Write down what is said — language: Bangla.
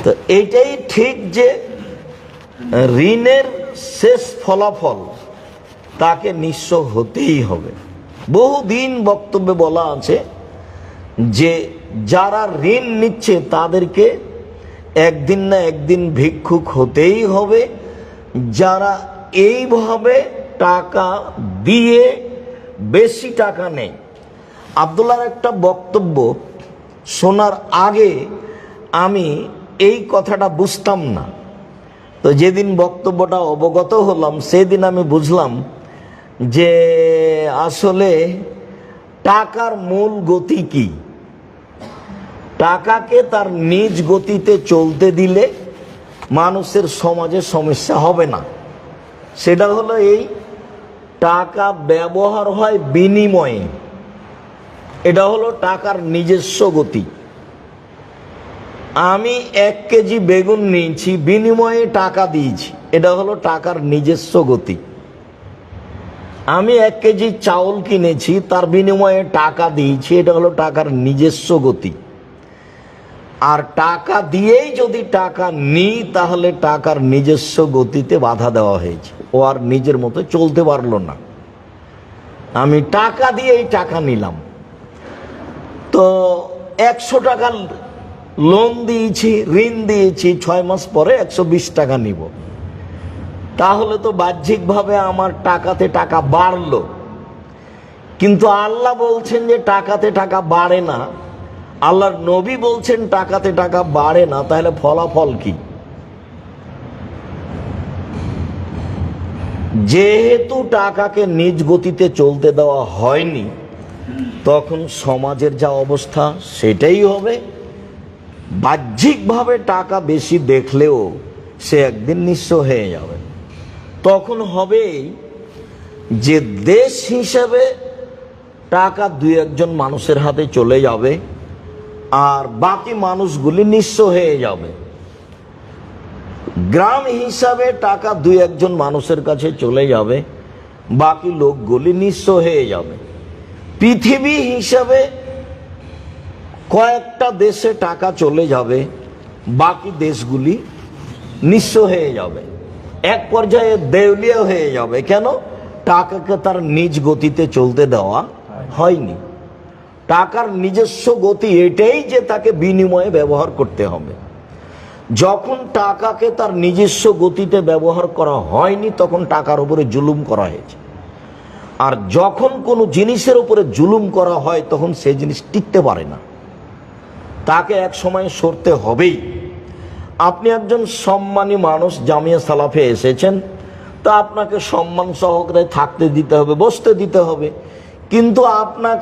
তো এইটাই ঠিক যে ঋণের শেষ ফলাফল তাকে নিঃস্ব হতেই হবে। বহুদিন বক্তব্যে বলা আছে যে যারা ঋণ নিচ্ছে তাদেরকে একদিন না একদিন ভিক্ষুক হতেই হবে। যারা এইভাবে টাকা দিয়ে বেশি টাকা নেয়, আব্দুল্লাহর একটা বক্তব্য শোনার আগে আমি এই কথাটা বুঝতাম না। তো যেদিন বক্তব্যটা অবগত হলাম সেদিন আমি বুঝলাম যে আসলে টাকার মূল গতি কি। টাকাকে তার নিজ গতিতে চলতে দিলে মানুষের সমাজে সমস্যা হবে না। সেটা হলো এই, টাকা ব্যবহার হয় বিনিময়ে, এটা হলো টাকার নিজস্ব গতি। আমি 1 কেজি বেগুন নিয়েছি, বিনিময়ে টাকা দিয়েছি, এটা হলো টাকার নিজস্ব গতি। আমি 1 কেজি চাউল কিনেছি, তার বিনিময়ে টাকা দিয়েছি, এটা হলো টাকার নিজস্ব গতি। আর টাকা দিয়েই যদি টাকা নিই তাহলে টাকার নিজস্ব গতিতে বাধা দেওয়া হয়েছে, ও আর নিজের মতো চলতে পারলো না। আমি টাকা দিয়েই টাকা নিলাম, তো 100 টাকা লোন দিয়েছি, ঋণ দিয়েছি, 6 মাস পরে 120 টাকা নিব, তাহলে তো বাহ্যিকভাবে আমার টাকাতে টাকা বাড়লো। কিন্তু আল্লাহ বলছেন যে টাকাতে টাকা বাড়ে না, আল্লাহর নবী বলছেন টাকাতে টাকা বাড়ে না, তাহলে ফলাফল কি? যেহেতু টাকাকে নিজ গতিতে চলতে দেওয়া হয়নি, তখন সমাজের যা অবস্থা সেটাই হবে। বাহ্যিকভাবে টাকা বেশি দেখলেও সে একদিন নিঃস্ব হয়ে যাবে। তখন হবে যে দেশ হিসেবে টাকা 2-1 মানুষের হাতে চলে যাবে, আর বাকি মানুষগুলি নিঃস্ব হয়ে যাবে। গ্রাম হিসাবে টাকা 2-1 মানুষের কাছে চলে যাবে, বাকি লোকগুলি নিঃস্ব হয়ে যাবে। পৃথিবী হিসাবে কয়েকটা দেশে টাকা চলে যাবে, বাকি দেশগুলি নিঃস্ব হয়ে যাবে, এক পর্যায়ে দেউলিয়া হয়ে যাবে। কেন? টাকাকে তার নিজ গতিতে চলতে দেওয়া হয়নি। টাকার নিজস্ব গতি এটাই যে তাকে বিনিময়ে ব্যবহার করতে হবে। যখন টাকাকে তার নিজস্ব গতিতে ব্যবহার করা হয়নি তখন টাকার উপরে জুলুম করা হয়েছে। আর যখন কোনো জিনিসের উপরে জুলুম করা হয় তখন সেই জিনিস টিকতে পারে না, তাকে এক সময় সরতে হবেই। আপনি একজন সম্মানী মানুষ, জামিয়া সালাফে এসেছেন, তা আপনাকে সম্মান সহকারে থাকতে দিতে হবে, বসতে দিতে হবে, কিন্তু আপনাকে